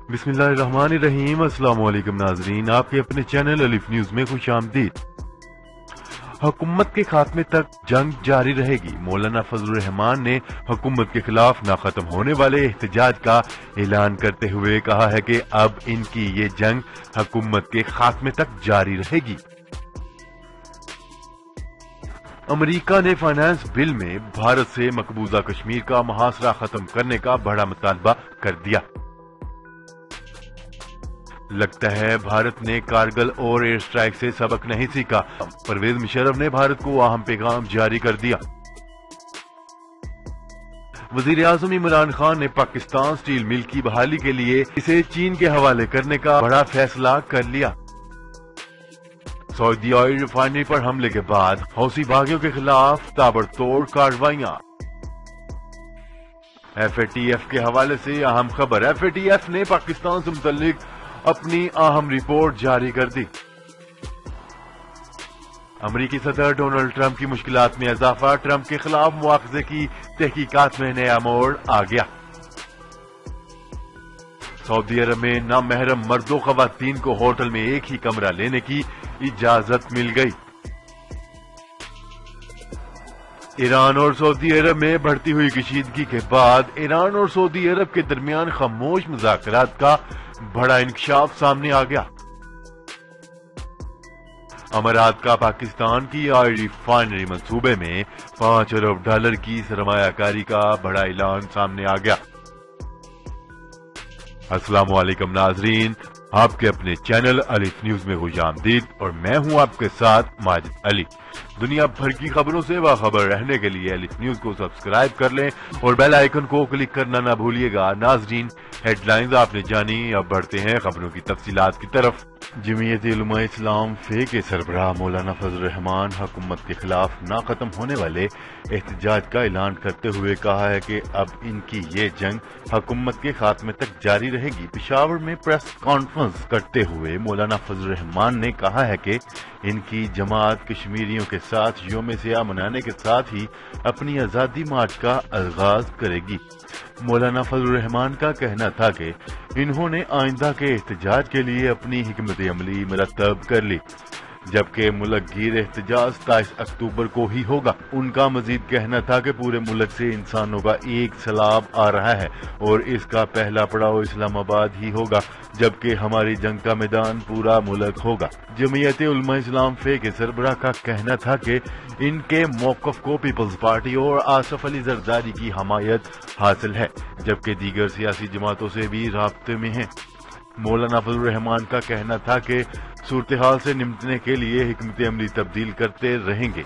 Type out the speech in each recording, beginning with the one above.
بسم اللہ الرحمن الرحیم۔ السلام علیکم ناظرین، آپ کے اپنے چینل الف نیوز میں خوش آمدید۔ حکومت کے خاتمے تک جنگ جاری رہے گی۔ مولانا فضل الرحمان نے حکومت کے خلاف نہ ختم ہونے والے احتجاج کا اعلان کرتے ہوئے کہا ہے کہ اب ان کی یہ جنگ حکومت کے خاتمے تک جاری رہے گی۔ امریکہ نے فائنانس بل میں بھارت سے مقبوضہ کشمیر کا محاصرہ ختم کرنے کا بڑا مطالبہ کر دیا۔ لگتا ہے بھارت نے کارگل اور ایئر اسٹرائیک سے سبق نہیں سیکھا۔ پرویز مشرف نے بھارت کو اہم پیغام جاری کر دیا۔ وزیر اعظم عمران خان نے پاکستان سٹیل مل کی بحالی کے لیے اسے چین کے حوالے کرنے کا بڑا فیصلہ کر لیا۔ سعودی آئل ریفائنری پر حملے کے بعد حوثی باغیوں کے خلاف تابڑتوڑ کارروائیاں۔ ایف اے ٹی ایف کے حوالے سے اہم خبر۔ ایف اے ٹی ایف نے پاکستان سے متعلق اپنی اہم رپورٹ جاری کر دی۔ امریکی صدر ڈونلڈ ٹرمپ کی مشکلات میں اضافہ۔ ٹرمپ کے خلاف مواخذے کی تحقیقات میں نیا موڑ آ گیا۔ سعودی عرب میں نامحرم مرد و خواتین کو ہوٹل میں ایک ہی کمرہ لینے کی اجازت مل گئی۔ ایران اور سعودی عرب میں بڑھتی ہوئی کشیدگی کے بعد ایران اور سعودی عرب کے درمیان خاموش مذاکرات کا بڑا انکشاف سامنے آ گیا۔ امارات کا پاکستان کی آئل ریفائنری منصوبے میں $5 ارب کی سرمایہ کاری کا بڑا اعلان سامنے آ گیا۔ السلام علیکم ناظرین، آپ کے اپنے چینل الف نیوز میں خوش آمدید اور میں ہوں آپ کے ساتھ ماجد علی۔ دنیا بھر کی خبروں سے باخبر رہنے کے لیے الف نیوز کو سبسکرائب کر لیں اور بیل آئیکن کو کلک کرنا نہ بھولیے گا۔ ناظرین، ہیڈ لائنز آپ نے جانی، اب بڑھتے ہیں خبروں کی تفصیلات کی طرف۔ جمعیت علماء اسلام فے کے سربراہ مولانا فضل الرحمان حکومت کے خلاف نہ ختم ہونے والے احتجاج کا اعلان کرتے ہوئے کہا ہے کہ اب ان کی یہ جنگ حکومت کے خاتمے تک جاری رہے گی۔ پشاور میں پریس کانفرنس کرتے ہوئے مولانا فضل الرحمان نے کہا ہے کہ ان کی جماعت کشمیریوں کے ساتھ یوم سیاہ منانے کے ساتھ ہی اپنی آزادی مارچ کا آغاز کرے گی۔ مولانا فضل الرحمان کا کہنا تھا کہ انہوں نے آئندہ کے احتجاج کے لیے اپنی حکمت عملی مرتب کر لی، جبکہ ملک گیر احتجاج 27 اکتوبر کو ہی ہوگا۔ ان کا مزید کہنا تھا کہ پورے ملک سے انسانوں کا ایک سیلاب آ رہا ہے اور اس کا پہلا پڑاؤ اسلام آباد ہی ہوگا، جبکہ ہماری جنگ کا میدان پورا ملک ہوگا۔ جمعیت علماء اسلام فے کے سربراہ کا کہنا تھا کہ ان کے موقف کو پیپلز پارٹی اور آصف علی زرداری کی حمایت حاصل ہے، جبکہ دیگر سیاسی جماعتوں سے بھی رابطے میں ہیں۔ مولانا فضل الرحمان کا کہنا تھا کہ صورتحال سے نمٹنے کے لیے حکمت عملی تبدیل کرتے رہیں گے۔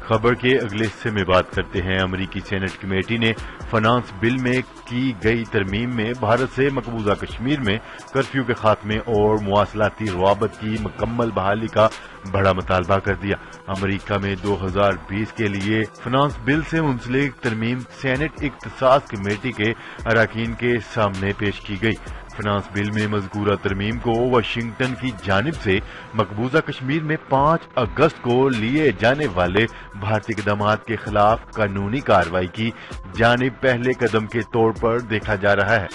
خبر کے اگلے حصے میں بات کرتے ہیں۔ امریکی سینٹ کمیٹی نے فنانس بل میں کی گئی ترمیم میں بھارت سے مقبوضہ کشمیر میں کرفیو کے خاتمے اور مواصلاتی روابط کی مکمل بحالی کا بڑا مطالبہ کر دیا۔ امریکہ میں 2020 کے لیے فنانس بل سے منسلک ترمیم سینٹ اختصاص کمیٹی کے اراکین کے سامنے پیش کی گئی۔ فنانس بل میں مذکورہ ترمیم کو واشنگٹن کی جانب سے مقبوضہ کشمیر میں 5 اگست کو لیے جانے والے بھارتی اقدامات کے خلاف قانونی کارروائی کی جانب پہلے قدم کے طور پر دیکھا جا رہا ہے۔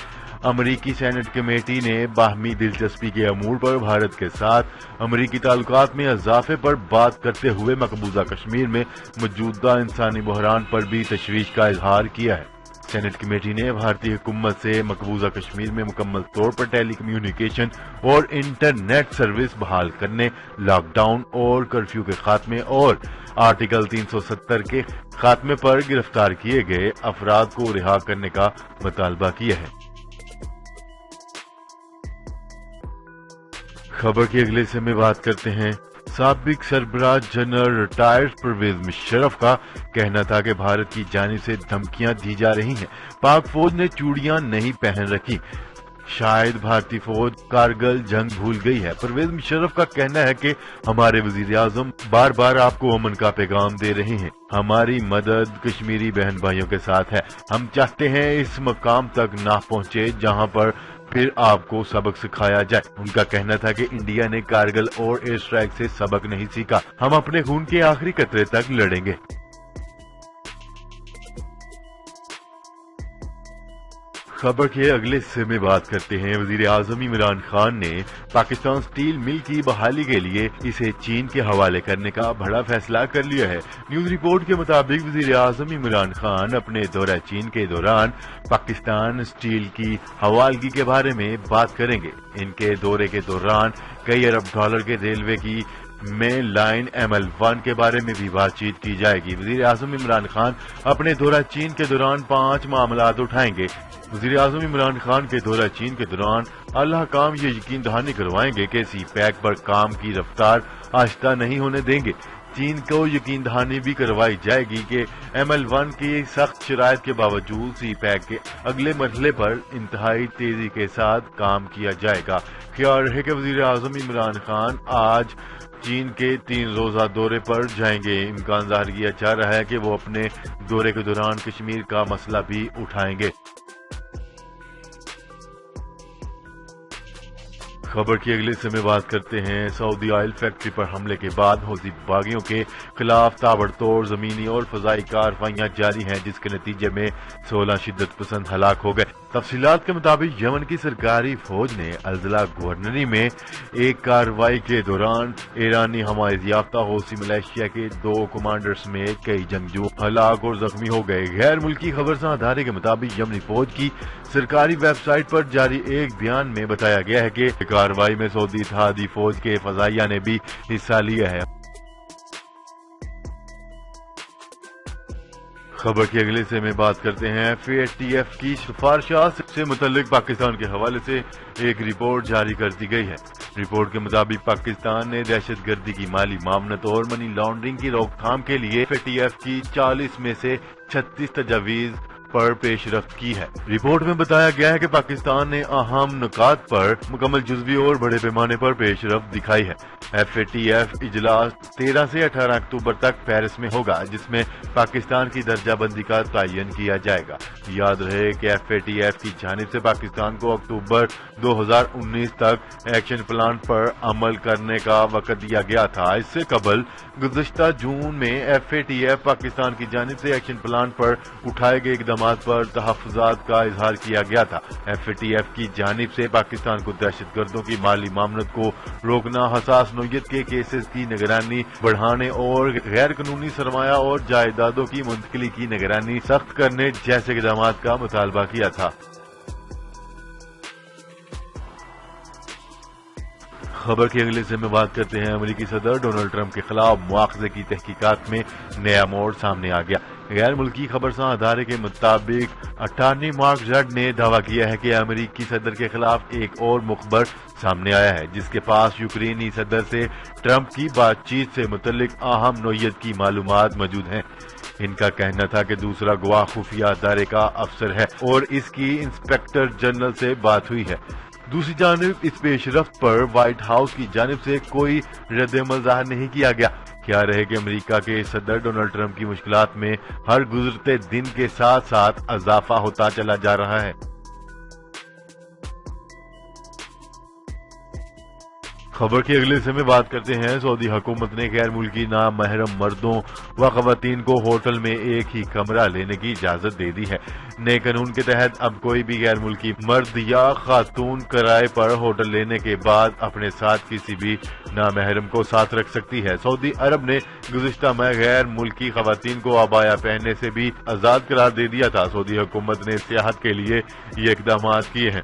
امریکی سینٹ کمیٹی نے باہمی دلچسپی کے امور پر بھارت کے ساتھ امریکی تعلقات میں اضافے پر بات کرتے ہوئے مقبوضہ کشمیر میں موجودہ انسانی بحران پر بھی تشویش کا اظہار کیا ہے۔ سینٹ کمیٹی نے بھارتی حکومت سے مقبوضہ کشمیر میں مکمل طور پر ٹیلی کمیونیکیشن اور انٹرنیٹ سروس بحال کرنے، لاک ڈاؤن اور کرفیو کے خاتمے اور آرٹیکل 370 کے خاتمے پر گرفتار کیے گئے افراد کو رہا کرنے کا مطالبہ کیا ہے۔ خبر کے اگلے حصے میں بات کرتے ہیں۔ سابق سربراہ جنرل ریٹائرڈ پرویز مشرف کا کہنا تھا کہ بھارت کی جانب سے دھمکیاں دی جا رہی ہیں، پاک فوج نے چوڑیاں نہیں پہن رکھی، شاید بھارتی فوج کارگل جنگ بھول گئی ہے۔ پرویز مشرف کا کہنا ہے کہ ہمارے وزیر اعظم بار بار آپ کو امن کا پیغام دے رہے ہیں، ہماری مدد کشمیری بہن بھائیوں کے ساتھ ہے، ہم چاہتے ہیں اس مقام تک نہ پہنچے جہاں پر پھر آپ کو سبق سکھایا جائے۔ ان کا کہنا تھا کہ انڈیا نے کارگل اور ایئر اسٹرائیک سے سبق نہیں سیکھا، ہم اپنے خون کے آخری قطرے تک لڑیں گے۔ خبر کے اگلے حصے میں بات کرتے ہیں۔ وزیر اعظم عمران خان نے پاکستان سٹیل مل کی بحالی کے لیے اسے چین کے حوالے کرنے کا بڑا فیصلہ کر لیا ہے۔ نیوز رپورٹ کے مطابق وزیر اعظم عمران خان اپنے دورہ چین کے دوران پاکستان سٹیل کی حوالگی کے بارے میں بات کریں گے۔ ان کے دورے کے دوران کئی ارب ڈالر کے ریلوے کی مین لائن ML1 کے بارے میں بھی بات چیت کی جائے گی۔ وزیر اعظم عمران خان اپنے دورہ چین کے دوران 5 معاملات اٹھائیں گے۔ وزیر اعظم عمران خان کے دورہ چین کے دوران اعلی حکام یہ یقین دہانی کروائیں گے کہ سی پیک پر کام کی رفتار آہستہ نہیں ہونے دیں گے۔ چین کو یقین دہانی بھی کروائی جائے گی کہ ML1 کی سخت شرائط کے باوجود سی پیک کے اگلے مرحلے پر انتہائی تیزی کے ساتھ کام کیا جائے گا۔ خیال رہے کہ وزیر اعظم عمران خان آج چین کے 3 روزہ دورے پر جائیں گے۔ امکان ظاہر کیا جا رہا ہے کہ وہ اپنے دورے کے دوران کشمیر کا مسئلہ بھی اٹھائیں گے۔ خبر کی اگلے حصے میں بات کرتے ہیں۔ سعودی آئل فیکٹری پر حملے کے بعد حوثی باغیوں کے خلاف تابڑ توڑ زمینی اور فضائی کارروائیاں جاری ہیں، جس کے نتیجے میں 16 شدت پسند ہلاک ہو گئے۔ تفصیلات کے مطابق یمن کی سرکاری فوج نے الزلا گورنری میں ایک کارروائی کے دوران ایرانی حمایت یافتہ حوثی ملیشیا کے 2 کمانڈرز میں کئی جنگجو ہلاک اور زخمی ہو گئے۔ غیر ملکی خبرساں ادارے کے مطابق یمنی فوج کی سرکاری ویب سائٹ پر جاری ایک بیان میں بتایا گیا ہے کہ کارروائی میں سعودی اتحادی فوج کے فضائیہ نے بھی حصہ لیا ہے۔ خبر کے اگلے سے میں بات کرتے ہیں۔ FATF کی سفارشات سے متعلق پاکستان کے حوالے سے ایک رپورٹ جاری کر دی گئی ہے۔ رپورٹ کے مطابق پاکستان نے دہشت گردی کی مالی معاونت اور منی لانڈرنگ کی روک تھام کے لیے FATF کی 40 میں سے 36 تجاویز پر پیش رفت کی ہے۔ رپورٹ میں بتایا گیا ہے کہ پاکستان نے اہم نکات پر مکمل جزوی اور بڑے پیمانے پر پیش رفت دکھائی ہے۔ FATF اجلاس 13 سے 18 اکتوبر تک پیرس میں ہوگا، جس میں پاکستان کی درجہ بندی کا تعین کیا جائے گا۔ یاد رہے کہ FATF کی جانب سے پاکستان کو اکتوبر 2019 تک ایکشن پلان پر عمل کرنے کا وقت دیا گیا تھا۔ اس سے قبل گزشتہ جون میں FATF پاکستان کی جانب سے ایکشن پلان پر اٹھائے گئے اقدامات پر تحفظات کا اظہار کیا گیا تھا۔ FATF کی جانب سے پاکستان کو دہشت گردوں کی مالی معاونت کو روکنا، حساس نوعیت کے کیسز کی نگرانی بڑھانے اور غیر قانونی سرمایہ اور جائیدادوں کی منتقلی کی نگرانی سخت کرنے جیسے اقدامات کا مطالبہ کیا تھا۔ خبر کے اگلے سے میں بات کرتے ہیں۔ امریکی صدر ڈونلڈ ٹرمپ کے خلاف مواخذے کی تحقیقات میں نیا موڑ سامنے آ گیا۔ غیر ملکی خبرساں ادارے کے مطابق اٹارنی مارک زڈ نے دعویٰ کیا ہے کہ امریکی صدر کے خلاف ایک اور مخبر سامنے آیا ہے، جس کے پاس یوکرینی صدر سے ٹرمپ کی بات چیت سے متعلق اہم نوعیت کی معلومات موجود ہیں۔ ان کا کہنا تھا کہ دوسرا گواہ خفیہ ادارے کا افسر ہے اور اس کی انسپیکٹر جنرل سے بات ہوئی ہے۔ دوسری جانب اس پیش رفت پر وائٹ ہاؤس کی جانب سے کوئی رد عمل ظاہر نہیں کیا گیا۔ کیا رہے کہ امریکہ کے صدر ڈونلڈ ٹرمپ کی مشکلات میں ہر گزرتے دن کے ساتھ ساتھ اضافہ ہوتا چلا جا رہا ہے۔ خبر کے اگلے حصے میں بات کرتے ہیں۔ سعودی حکومت نے غیر ملکی نامحرم مردوں و خواتین کو ہوٹل میں ایک ہی کمرہ لینے کی اجازت دے دی ہے۔ نئے قانون کے تحت اب کوئی بھی غیر ملکی مرد یا خاتون کرائے پر ہوٹل لینے کے بعد اپنے ساتھ کسی بھی نامحرم کو ساتھ رکھ سکتی ہے۔ سعودی عرب نے گزشتہ ماہ غیر ملکی خواتین کو عبایا پہننے سے بھی آزاد قرار دے دیا تھا۔ سعودی حکومت نے سیاحت کے لیے یہ اقدامات کیے ہیں۔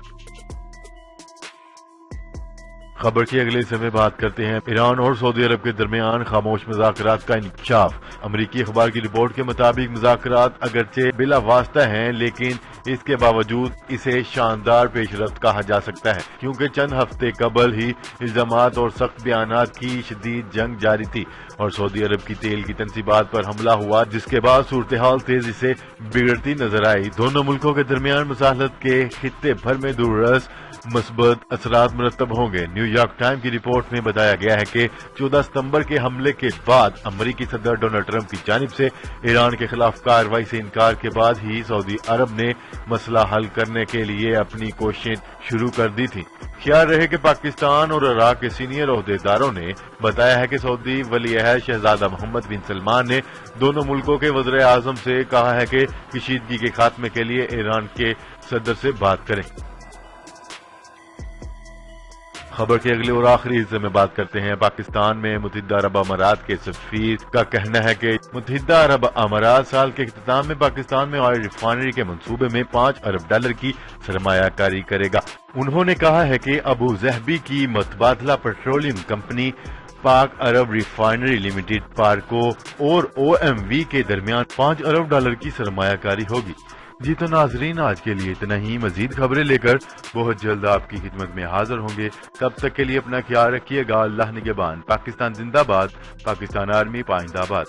خبر کے اگلے حصے میں بات کرتے ہیں۔ ایران اور سعودی عرب کے درمیان خاموش مذاکرات کا انکشاف۔ امریکی اخبار کی رپورٹ کے مطابق مذاکرات اگرچہ بلا واسطہ ہیں، لیکن اس کے باوجود اسے شاندار پیش رفت کہا جا سکتا ہے، کیونکہ چند ہفتے قبل ہی الزامات اور سخت بیانات کی شدید جنگ جاری تھی اور سعودی عرب کی تیل کی تنصیبات پر حملہ ہوا، جس کے بعد صورتحال تیزی سے بگڑتی نظر آئی۔ دونوں ملکوں کے درمیان مصالحت کے خطے بھر میں دور رس مثبت اثرات مرتب ہوں گے۔ نیو یارک ٹائم کی رپورٹ میں بتایا گیا ہے کہ 14 ستمبر کے حملے کے بعد امریکی صدر ڈونلڈ ٹرمپ کی جانب سے ایران کے خلاف کارروائی سے انکار کے بعد ہی سعودی عرب نے مسئلہ حل کرنے کے لیے اپنی کوششیں شروع کر دی تھی۔ خیال رہے کہ پاکستان اور عراق کے سینئر عہدیداروں نے بتایا ہے کہ سعودی ولی عہد شہزادہ محمد بن سلمان نے دونوں ملکوں کے وزراء اعظم سے کہا ہے کہ کشیدگی کے خاتمے کے لیے ایران کے صدر سے بات کریں۔ خبر کے اگلے اور آخری حصے میں بات کرتے ہیں۔ پاکستان میں متحدہ عرب امارات کے سفیر کا کہنا ہے کہ متحدہ عرب امارات سال کے اختتام میں پاکستان میں آئل ریفائنری کے منصوبے میں $5 ارب کی سرمایہ کاری کرے گا۔ انہوں نے کہا ہے کہ ابو ظہبی کی متبادلہ پیٹرولیم کمپنی پاک عرب ریفائنری لمیٹڈ پارکو اور او ایم وی کے درمیان $5 ارب کی سرمایہ کاری ہوگی۔ جی تو ناظرین، آج کے لیے اتنا ہی۔ مزید خبریں لے کر بہت جلد آپ کی خدمت میں حاضر ہوں گے۔ تب تک کے لیے اپنا خیال رکھیے گا۔ اللہ نگہبان۔ پاکستان زندہ باد۔ پاکستان آرمی پائندہ باد۔